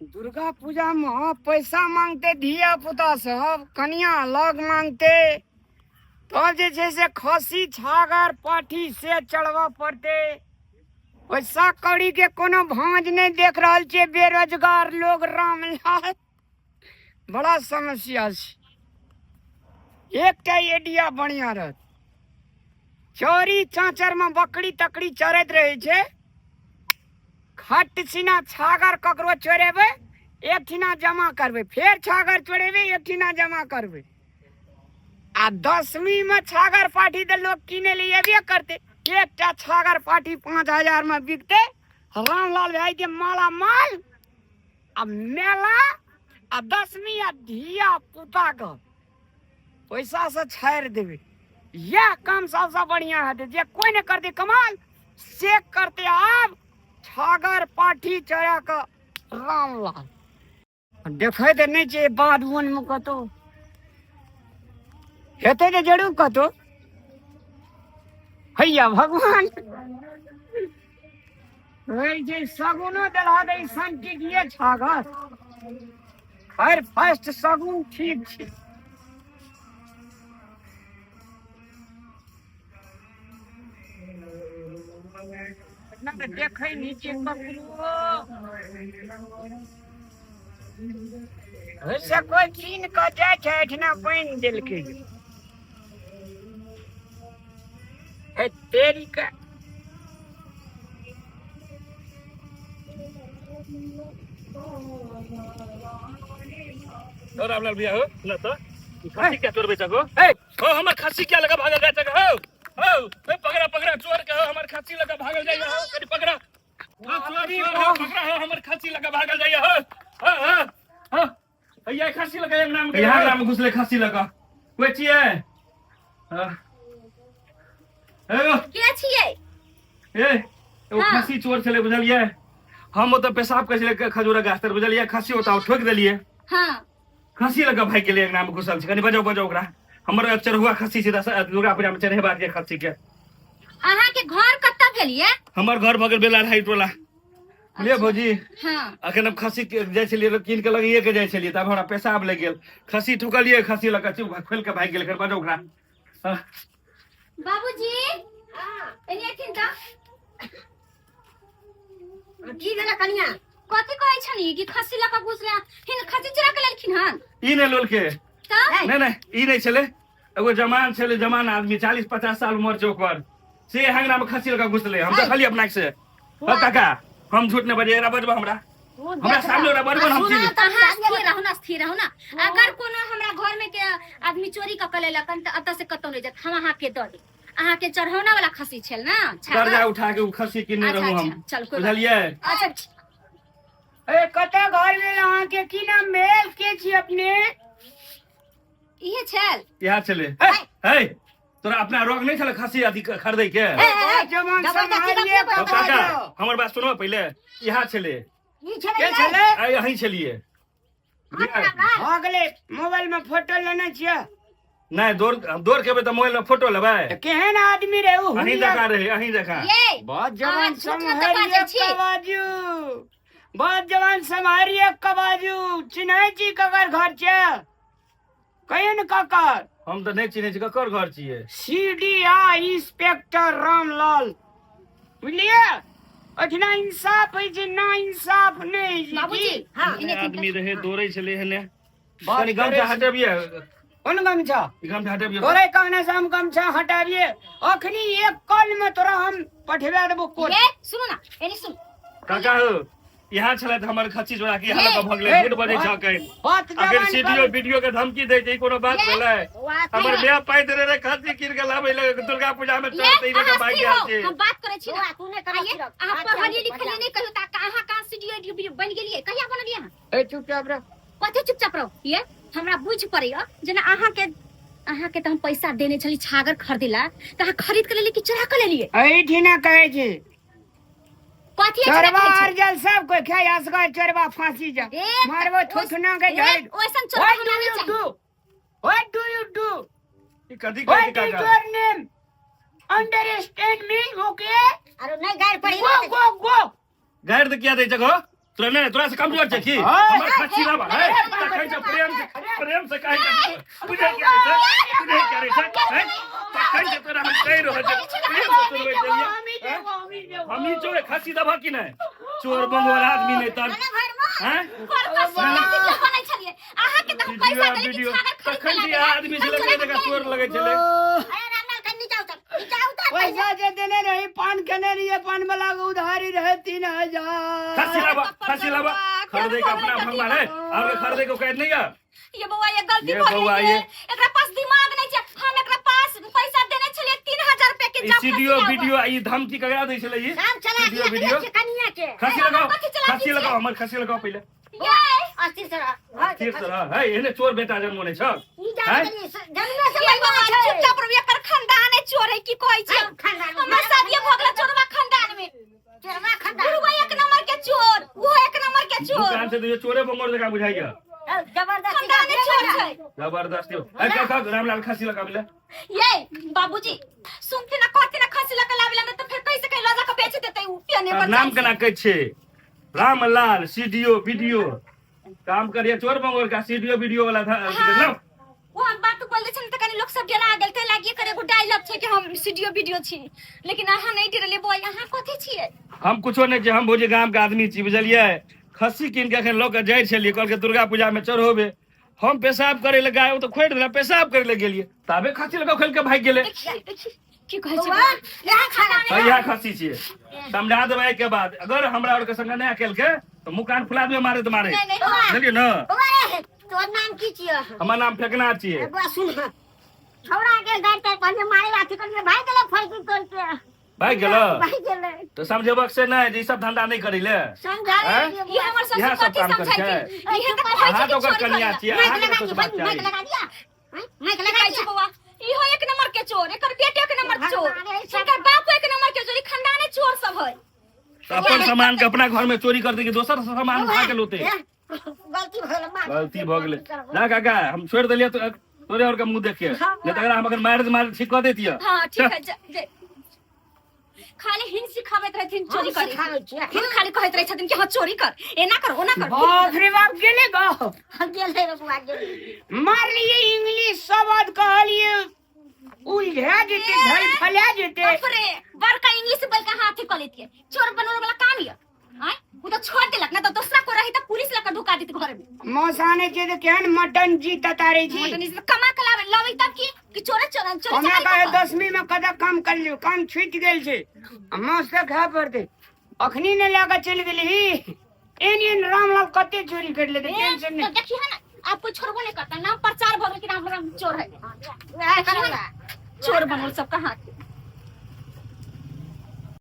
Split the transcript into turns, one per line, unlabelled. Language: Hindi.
दुर्गा पूजा में पैसा मांगते धिया पुता सब, कन्या लग मांगते, तब जैसे खसी छागर पाठी से चढ़वा पड़ते। पैसा कौड़ी के कोनो भांज नहीं देख रहा छे बेरोजगार लोग। रामलाल बड़ा समस्या छे। एक आइडिया बढ़िया रह, चोरी चाचर में बकरी तकड़ी चरत रहे छे, खट सीना छागर ककरो चोरेबे एक ठीना जमा करबे, फिर छागर चोरेबे एक ठीना जमा करबे। आ 10वीं में छागर पाठी तो लोग किने लिए करते। एक छागर पाठी 5000 में बिकते। रामलाल भाई के माला माल अब मेला आ 10वीं आ धिया पुता का पैसा से छाड़ देवे। यह काम सबसे बढ़िया है। जे कोई ने करते कमाल से करते अब छागर पाठी चरा का रामलाल देखे तो नहीं चाहिए। बाद वन में कतो हेते तो जरूर कतो हैया भगवान जे सगुनो दिला दे संटी दिए छागर। खैर फर्स्ट सगुन ठीक छे। ना देखे नीचे ककरो ऐसे कोई चीन का जाए छे एठना पानी देलके है तेरी का।
और रामलाल भैया हो ना तो खसी क्या चोर बेचा को हो हमर खसी क्या लगा भागल जाए हो हो पकड़ा पकड़ा चोर के हो हमर खसी लगा भागल जाए हो कनी पकड़ा चोर हो पकड़ा हो हमर खसी लगा भागल जाए हो हां भैया खसी लगा एक नाम के यहां नाम घुसले खसी लगा कोई छिए हां हेलो
के छिए
ए ओ खसी चोर छले बुझलिए। हम तो पेशाब कर छले खजूरा गाछ तर बुझलिए खसी होता ठोक देलिए। हां खसी लगा भाई के लिए एक नाम घुसल छ कनी बजाओ बजाओ ओकरा हमर चरहुआ खसी सीधा दुर्गा पूजा में चढ़े बात के खसी के।
अहाँ के घर कत्ता भेलिए?
हमर घर भगल बेला हाइट वाला ले भौजी।
हां
अखन हम खसी जाय छलिए किन के लगिए के जाय छलिए तब हमरा पेशाब लग गेल खसी ठुकलिए खसी लगा चुप खोल के भाग गेल कर बजाओ ओकरा।
बाबूजी एने किन का की देला कनिया कथि कहै छनी कि खसी लका घुसला हिन खसी चुरा के लेलखिन हन
ई ने लोल के
त
नहीं ई नहीं छले एगो जवान छले जवान आदमी 40-50 साल उम्र छ ओकर से हंगना में खसी लगा घुसले। हम देखलिए अपना से काका हम झूठ ने बजे बजबा हमरा सामने रे बजबा हम चीज
स्थिर रहू ना। अगर कोनो हमरा घर में के आदमी चोरी क के लेलकन त अत से कतो नहीं जात हम अहाँ के द दे। अहाँ के चढ़ौना वाला खसी छल ना
कर्जा उठा के खसी किने रहू हम बुझलिए।
अच्छा
ए कते घर में अहाँ के की नाम मेल के छी अपने
इहे छल
यहाँ चले है तोरा अपना रोग नहीं चले खसी आदि खरीदे के
जवान समारिए
काका हमर बात सुनो पहले यहाँ चले
के छले
यहीं चलिए
भागले मोबाइल में फोटो लेने छिए
नहीं दौड़ के तो मोबाइल में फोटो लेबै
केहन आदमी रे उ
अहीं देखा रहे अहीं देखा
बहुत जवान समारिए कबाजू बहुत जवान समारिए कबाजू चिन्है छी ककर घर छे कहिन ककर
हम तो नहीं चिन्है छी ककर घर छिए
सीडीआई इंस्पेक्टर रामलाल बुझलिए। अठना इंसाफ है जे ना इंसाफ नहीं जी
बाबूजी हां
आदमी रहे दौड़ै छले हने कनी गमछा हटबिए
कौन गमछा
गमछा हटबिए
तोरे कहने से हम गमछा हटाबिए अखनी एक कॉल में तोरा हम पठवा देबो कोर्ट।
ए सुनो ना एनी सुन
काका हो यहाँ छले त हमर खची जोड़ा के हाल का भगले झूठ बजे छ के
बात
अगर वीडियो के धमकी दे छै कोनो बात भेलै हमर बियाह पाइ दे रे खची किन के लाबै ले दुर्गा पूजा में चलते ई का बाइक गेल छै।
हम बात करे छी ना तू ने करे अहाँ पढ़लिए लिखलिए नहीं कहियो ता कहां कहां सीडीओ बन गेलिए कहिया बनलिए ना
ए चुपचाप रह
कथि चुपचाप रहो ये हमरा बुझ पड़ैया जेना अहाँ के त हम पैसा देने छली छागर खरीदेला त अहाँ खरीद के लेली कि चोरा के लेलिए
एही ठिना कहै छी
कथि
चोरबा अर्जल सब कोई खाय असगर चोरबा फांसी जा मारबो थुथना के जाय
ओसन चोरबा हमरा नहीं चाहिए।
व्हाट डू यू डू
ई कथि
व्हाट
कहै
इज
काका
your name understand me okay
अरे नहीं गाड़ पड़ी
गो
गाड़ तो क्या दे जगह तोरा नहीं तोरा से कमजोर छे की
हाँ।
हमर खस्सी लाबा है तखन से प्रेम से काहे के बुझे क्या रे बुझे क्या रे तखन से तोरा हम कह रहल छे प्रेम से तोरबे देलिए हमी चोर खस्सी दबा कि नहीं चोर बंगोर आदमी नहीं तब हैं
बनै छलिए अहाँ के त पैसा देले कि छागर खरीद
तखन से आदमी से लगे जगह चोर लगे छले
अरे रामलाल कन्नी जाओ तक
पैसा जे देने रही पान कने रही पान वाला के उधारी रहे 3000
खस्सी लाबा खरीदे का अपना भगवान है और खरीदे को कैद नहीं है
ये बउआ ये गलती
ये
भ
बउआ,
गेल
ये-
एकरा पास दिमाग नहीं छै हम एकरा पास पैसा देने छलिए 3000 रुपया के
ई सीडीओ वीडियो ई धमकी कगरा दै छले ई
काम चला
वीडियो वीडियो
कनिया के
खस्सी लगाओ हमर खस्सी लगाओ पहले
ये अस्थिर सर
ठीक सर है एने चोर बेटा जन्म नै छ
ई जानकारी जन्मे से बउआ चुपचाप रह एकर खानदान है चोर है की कहै छै हमर शादी भ गेल चोरवा खानदान में चोरवा खानदान गुरुवा एक नंबर के चोर वो एक नंबर के चोर
दुकान से तो चोरे बंगोर जगह बुझाइया
जबरदस्ती खानदान चोर छै
जबरदस्ती ए का रामलाल खस्सी लगा मिला
ये बाबूजी सुनते ना कहते ना खसी लगा लावेला ना तो फिर कैसे कहीं लजा के बेच देते उ पियने पर
नाम केना कहै छै रामलाल सीडीओ वीडियो काम करिए चोर बंगोर का सीडीओ वीडियो वाला था लो
वो हम बात बोल दे छन त कनी लोग सब डरा गेल त लागिए करे एगो डायलॉग छै कि हम स्टूडियो वीडियो छी लेकिन अहाँ नहीं डरले बोय अहाँ कथि छियै
हम कुछो नहीं छै हम भोजे गांव के आदमी छी बुझलिए खस्सी कीन के अखन लोग जाय छलिए कहल के दुर्गा पूजा में चढ़ोबे हम पेशाब करे ले गाय तो खोड़ देला पेशाब करे ले गेलिए ताबे खस्सी लगा खेल के भाग गेले
की कहै छै यहां खाना
यह खस्सी छिए समझा देबै के बाद अगर हमरा और के संग नहीं अकेल के तो मुंह कान फुला देबे मारे तो मारे
नहीं
बुझलिए न
तोर नाम की छियै
हमर नाम फेकना छिए
बा सुन छौड़ा के गाड़ के पहले मारे बात कर भाई गेल फैकी तोड़ के
भाग गेलो
भाई गेल
तो समझेबक से नहीं ई सब धंधा नहीं करिले
समझा ये हमर सब
इएह सब
कथि
काम
समझाइ
करै
छै ये त कहै
अहाँ
छै
तो ओकर कनिया छिए अहाँ के तो बात
माइक
चाहिए
लगा दिया माइक लगा छै बउआ इहो एक नंबर के चोर एकर बेटे एक नंबर चोर एकर बाप एक नंबर के चोरी खानदाने चोर सब है
तो अपन सामान के अपना घर में चोरी कर दे कि दोसर सामान उठा के लोते
गलती भइल
गलती भ गेले जा काका हम छोड़ देलिए तो तोरे और के मुंह देख के नहीं तो अगर हम अगर मार ठीक कर देतिया
हां ठीक है खाली हिन सिखावत रहथिन चोरी करे हिन खाली कहत रह छथिन कि हां चोरी कर एना कर ओना कर
बाप रे बाप गेले गो
गेल रे बुआ गेल
मार लिए इंग्लिश शब्द कहलिए उलझा जेते धल फला जेते
अरे बड़का इंग्लिश बोल के हाथ कर लेती है चोर बनने वाला काम है हैं वो तो छोड़ देलक ना तो दूसरा को रही तो पुलिस लगा ढुका देत घर में
मौसाने के तो केहन मटन जी ततारे छी
मटन इस कमा के लावे लावे तब की चोरे चोरन चोरे
हमरा कहे 10वीं में कदा काम कर लियो काम छूट गेल छे मस्त खा पड़ते अखनी ने लगा चल गेली एन रामलाल कते चोरी कर लेते टेंशन
तो
नहीं
देखिए ना आपको छोड़बो नहीं करता नाम प्रचार भगल कि राम चोर है चोर बनल सब कहां